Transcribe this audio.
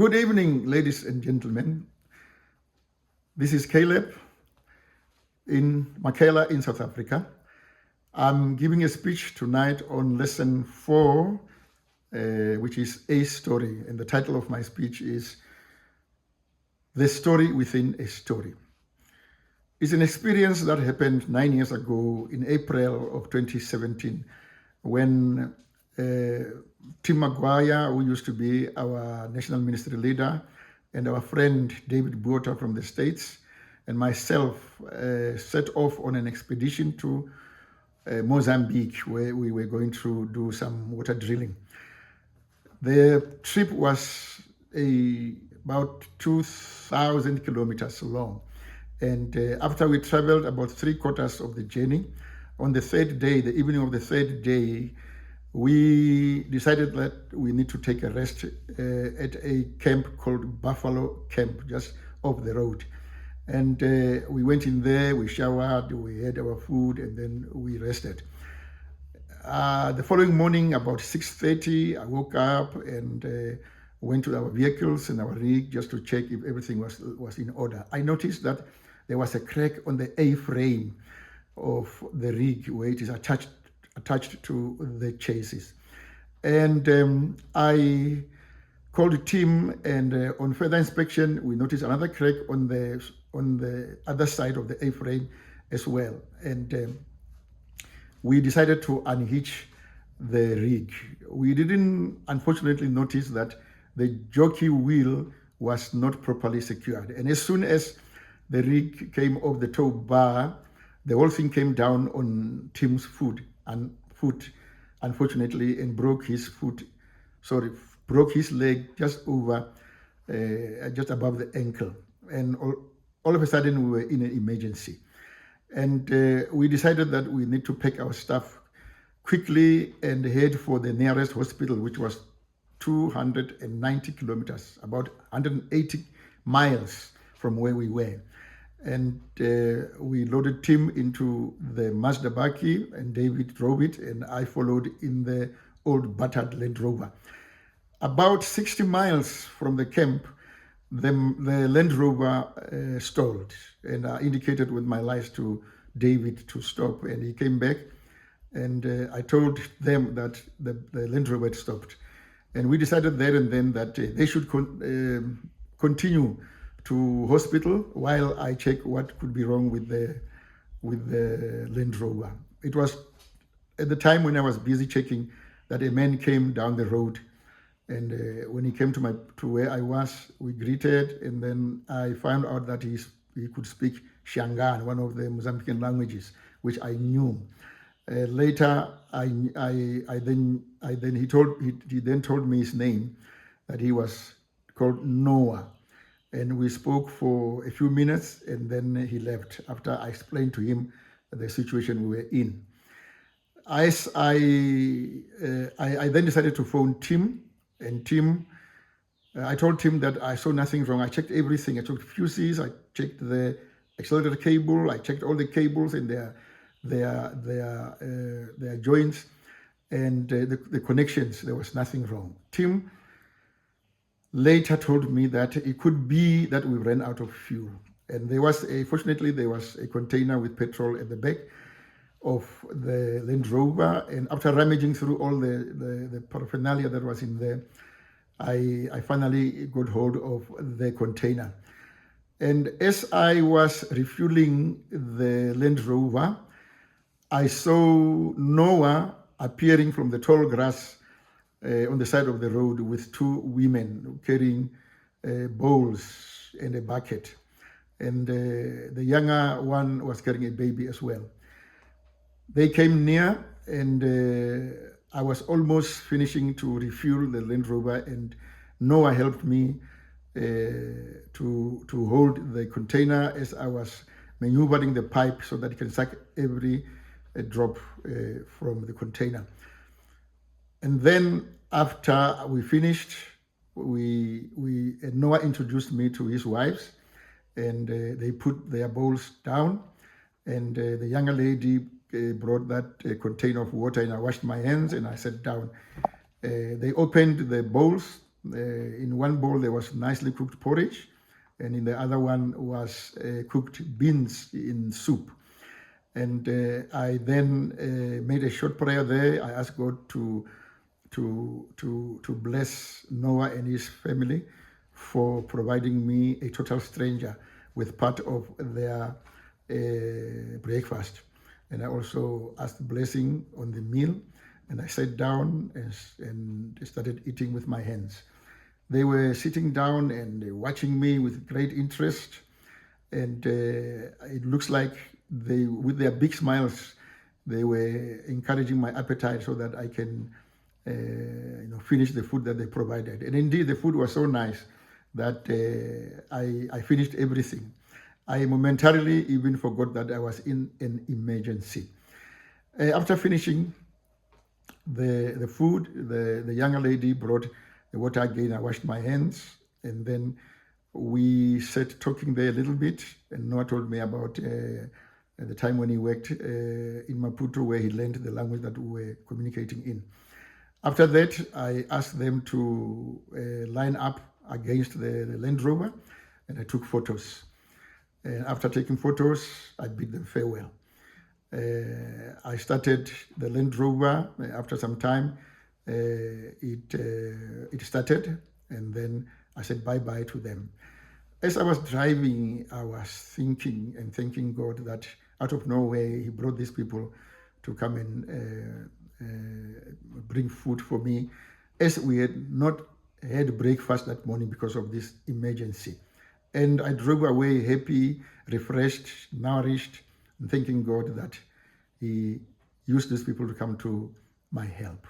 Good evening, ladies and gentlemen. This is Caleb in Makela in South Africa. I'm giving a speech tonight on lesson 4, which is a story. And the title of my speech is The Story Within a Story. It's an experience that happened 9 years ago in April of 2017 when Tim Maguire, who used to be our national ministry leader, and our friend David Botha from the States, and myself set off on an expedition to Mozambique, where we were going to do some water drilling. The trip was about 2,000 kilometers long. And after we traveled about 3/4 of the journey, on the third day, the evening of the third day, we decided that we need to take a rest at a camp called Buffalo Camp, just off the road. And we went in there, we showered, we had our food, and then we rested. The following morning, about 6:30, I woke up and went to our vehicles and our rig just to check if everything was in order. I noticed that there was a crack on the A-frame of the rig where it is attached to the chassis. And I called Tim, and on further inspection, we noticed another crack on the other side of the A-frame as well. And we decided to unhitch the rig. We didn't, unfortunately, notice that the jockey wheel was not properly secured. And as soon as the rig came off the tow bar, the whole thing came down on Tim's foot, unfortunately, and broke his leg just above the ankle. And all of a sudden, we were in an emergency. And we decided that we need to pack our stuff quickly and head for the nearest hospital, which was 290 kilometers, about 180 miles from where we were. And we loaded Tim into the Mazda Bakkie, and David drove it, and I followed in the old battered Land Rover. About 60 miles from the camp, the Land Rover stalled, and I indicated with my lights to David to stop, and he came back, and I told them that the Land Rover had stopped. And we decided there and then that they should continue to hospital while I check what could be wrong with the Land Rover. It was at the time when I was busy checking that a man came down the road, and when he came to where I was, we greeted, and then I found out that he could speak Shangaan, one of the Mozambican languages, which I knew. Later, he then told me his name, that he was called Noah. And we spoke for a few minutes, and then he left after I explained to him the situation we were in. I then decided to phone Tim, and I told Tim that I saw nothing wrong. I checked everything. I checked fuses, I checked the accelerator cable, I checked all the cables and their joints and the connections. There was nothing wrong. Tim later told me that it could be that we ran out of fuel. And fortunately, there was a container with petrol at the back of the Land Rover. And after rummaging through all the paraphernalia that was in there, I finally got hold of the container. And as I was refueling the Land Rover, I saw Noah appearing from the tall grass on the side of the road with two women carrying bowls and a bucket. And the younger one was carrying a baby as well. They came near, and I was almost finishing to refuel the Land Rover, and Noah helped me to hold the container as I was maneuvering the pipe so that it can suck every drop from the container. And then after we finished, Noah introduced me to his wives, and they put their bowls down, and the younger lady brought that container of water, and I washed my hands and I sat down. They opened the bowls, In one bowl there was nicely cooked porridge, and in the other one was cooked beans in soup. And I then made a short prayer there. I asked God to bless Noah and his family for providing me, a total stranger, with part of their breakfast. And I also asked blessing on the meal, and I sat down and started eating with my hands. They were sitting down and watching me with great interest, and it looks like they, with their big smiles, they were encouraging my appetite so that I can finish the food that they provided. And indeed, the food was so nice that I finished everything. I momentarily even forgot that I was in an emergency. After finishing the food, the younger lady brought the water again. I washed my hands, and then we sat talking there a little bit, and Noah told me about the time when he worked in Maputo, where he learned the language that we were communicating in. After that, I asked them to line up against the Land Rover, and I took photos. And after taking photos, I bid them farewell. I started the Land Rover. After some time, it started, and then I said bye-bye to them. As I was driving, I was thinking and thanking God that out of nowhere, He brought these people to come and bring food for me, as we had not had breakfast that morning because of this emergency. And I drove away happy, refreshed, nourished, and thanking God that He used these people to come to my help.